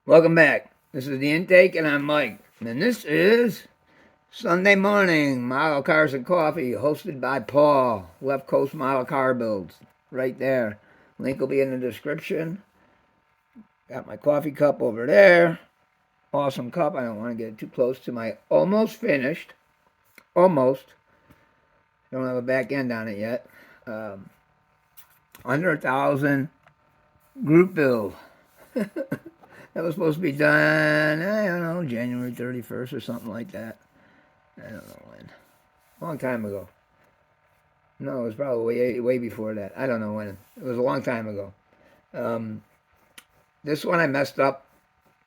Welcome back. This is the intake, and I'm Mike. And this is Sunday Morning Model Cars and Coffee, hosted by Paul, Left Coast Model Car Builds. Right there. Link will be in the description. Got my coffee cup over there. Awesome cup. I don't want to get too close to my almost finished. Almost. Don't have a back end on it yet. Under 1,000 group build. That was supposed to be done, I don't know, January 31st or something like that. I don't know when. Long time ago. No, it was probably way before that. I don't know when. It was a long time ago. Um, this one I messed up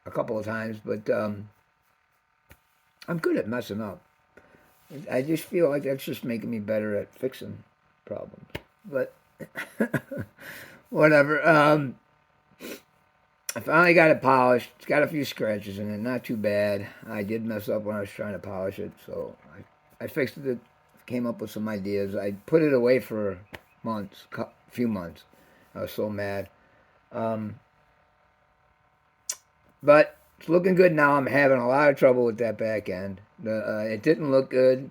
a couple of times, but I'm good at messing up. I just feel like that's just making me better at fixing problems. But whatever. I finally got it polished. It's got a few scratches in it, not too bad. I did mess up when I was trying to polish it, so I fixed it. Came up with some ideas. I put it away for months, few months. I was so mad. Um, but it's looking good now. I'm having a lot of trouble with that back end. It didn't look good,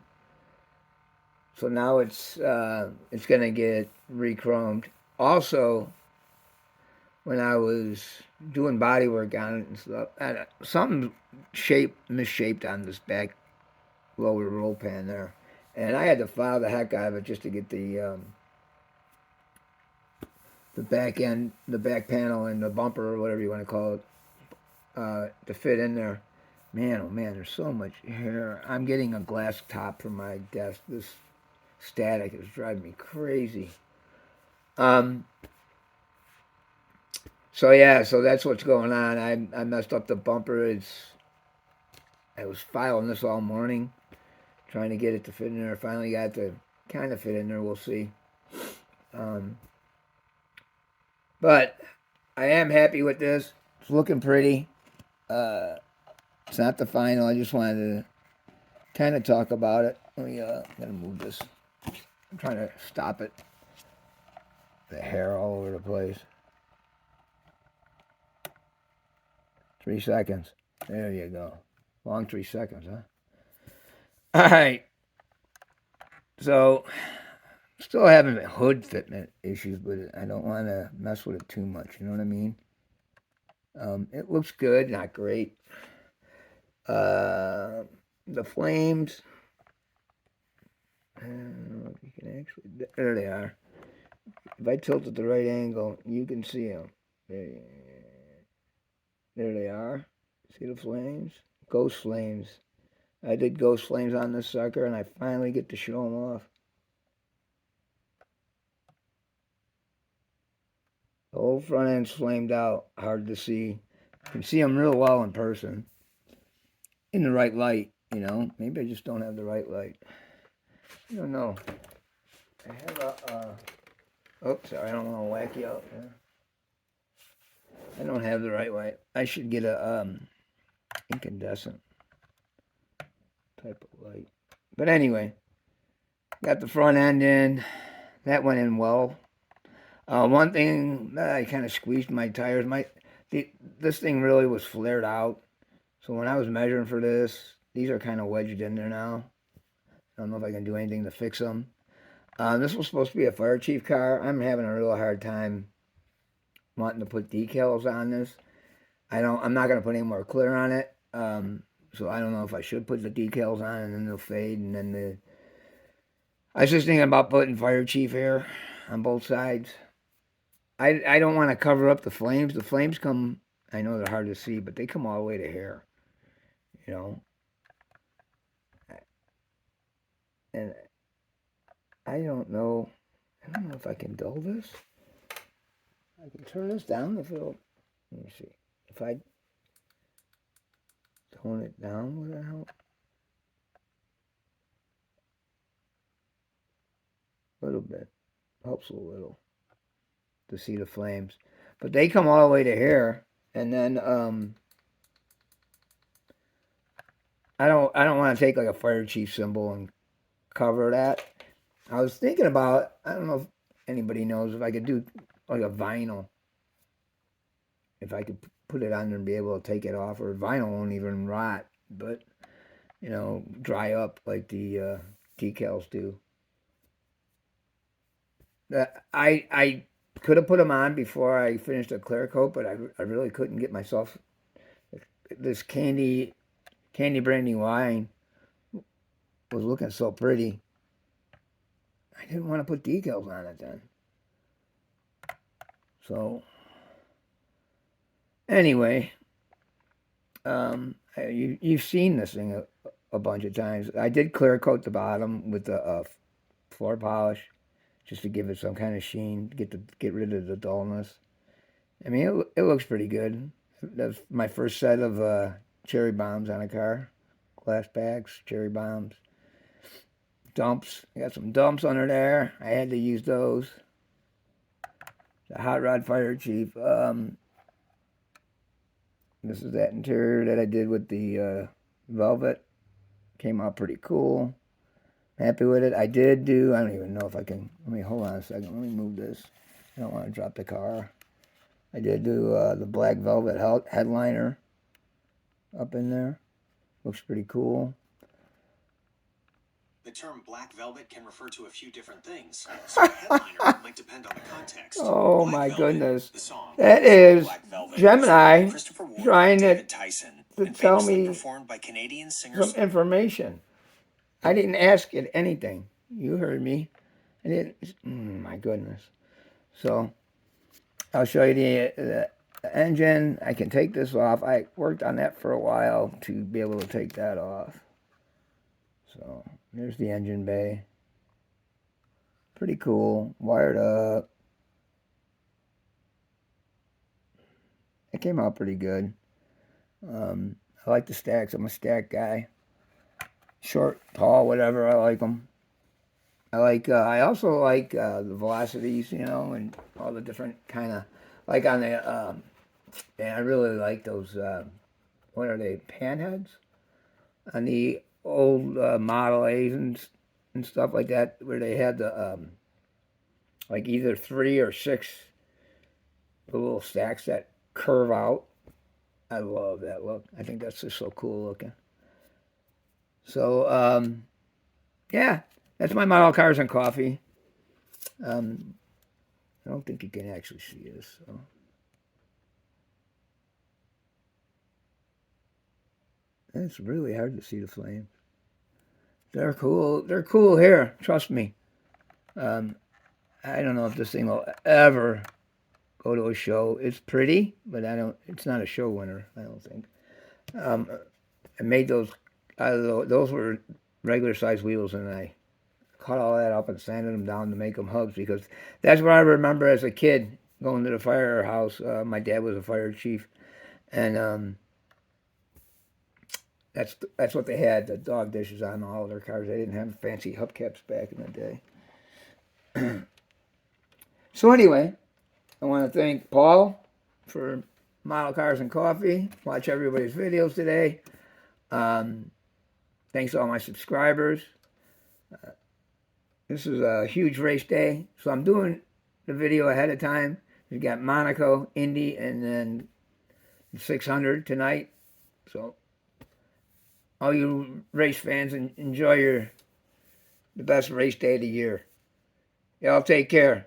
so now it's gonna get re-chromed. Also, when I was doing body work on it and stuff, something misshaped on this back lower roll pan there, and I had to file the heck out of it just to get the back end, the back panel, and the bumper or whatever you want to call it to fit in there. Man, oh man, there's so much hair. I'm getting a glass top for my desk. This static is driving me crazy. Um, so yeah, so that's what's going on. I messed up the bumper. I was filing this all morning, trying to get it to fit in there. Finally got it to kind of fit in there. We'll see. Um, but I am happy with this. It's looking pretty. Uh, it's not the final. I just wanted to kind of talk about it. Let me, I'm gonna move this. I'm trying to stop it. The hair all over the place. 3 seconds. There you go. Long 3 seconds, huh? All right. So, still having hood fitment issues, but I don't want to mess with it too much. You know what I mean? It looks good, not great. Uh, the flames. I don't know if you can actually. There they are. If I tilt at the right angle, you can see them. There they are. See the flames? Ghost flames. I did ghost flames on this sucker, and I finally get to show them off. The whole front end's flamed out. Hard to see. You can see them real well in person. In the right light, you know. Maybe I just don't have the right light. I don't know. I have a... Oops, sorry, I don't want to whack you out there. I don't have the right light. I should get a incandescent type of light. But anyway, got the front end in. That went in well. One thing that I kind of squeezed my tires. This thing really was flared out. So when I was measuring for this, these are kind of wedged in there now. I don't know if I can do anything to fix them. This was supposed to be a fire chief car. I'm having a real hard time wanting to put decals on this. I'm not gonna put any more clear on it. So I don't know if I should put the decals on and then they'll fade and then the. I was just thinking about putting fire chief here on both sides. I don't want to cover up the flames. The flames come. I know they're hard to see, but they come all the way to here. You know, and I don't know. I don't know if I can dull this. I can turn this down if it'll. Let me see. If I tone it down, will that help? A little bit. Helps a little to see the flames. But they come all the way to here. And then I don't want to take like a fire chief symbol and cover that. I was thinking about, I don't know if anybody knows if I could do like a vinyl. If I could put it on there and be able to take it off, or vinyl won't even rot, but dry up like the decals do. I could have put them on before I finished the clear coat, but I really couldn't get myself. This candy brandy wine was looking so pretty. I didn't want to put decals on it then. So anyway, you've seen this thing a bunch of times. I did clear coat the bottom with the floor polish, just to give it some kind of sheen, get rid of the dullness. I mean, it looks pretty good. That's my first set of cherry bombs on a car, glass bags, cherry bombs, dumps. I got some dumps under there. I had to use those. The Hot Rod Fire Chief. This is that interior that I did with the velvet. Came out pretty cool. Happy with it. I did do, I don't even know if I can, hold on a second. Let me move this. I don't want to drop the car. I did do the black velvet headliner up in there. Looks pretty cool. The term black velvet can refer to a few different things, so a headliner might depend on the context. Oh Black my Velvet, goodness. the song, That is Black Velvet, Gemini Christopher Ward trying and to David Tyson, and tell famously me performed by Canadian some singers. information. I didn't ask it anything. You heard me. I didn't. My goodness. So I'll show you the engine. I can take this off. I worked on that for a while to be able to take that off. So there's the engine bay. Pretty cool. Wired up. It came out pretty good. I like the stacks. I'm a stack guy. Short, tall, whatever. I like them. I also like the velocities, and all the different kind of, like on the, and I really like those, what are they, panheads? On the old Model A's and stuff like that, where they had the, like either 3 or 6 little stacks that curve out. I love that look. I think that's just so cool looking. So, yeah, that's my model cars and coffee. I don't think you can actually see this. So. It's really hard to see the flames. They're cool. They're cool here. Trust me. I don't know if this thing will ever go to a show. It's pretty, but it's not a show winner, I don't think. I made those. Those were regular size wheels, and I cut all that up and sanded them down to make them hubs, because that's what I remember as a kid going to the firehouse. My dad was a fire chief, and that's what they had, the dog dishes on all of their cars. They didn't have fancy hubcaps back in the day. So anyway, I want to thank Paul for Model Cars and Coffee. Watch everybody's videos today. Thanks to all my subscribers. This is a huge race day, so I'm doing the video ahead of time. We got Monaco, Indy, and then 600 tonight. So all you race fans, enjoy the best race day of the year. Y'all take care.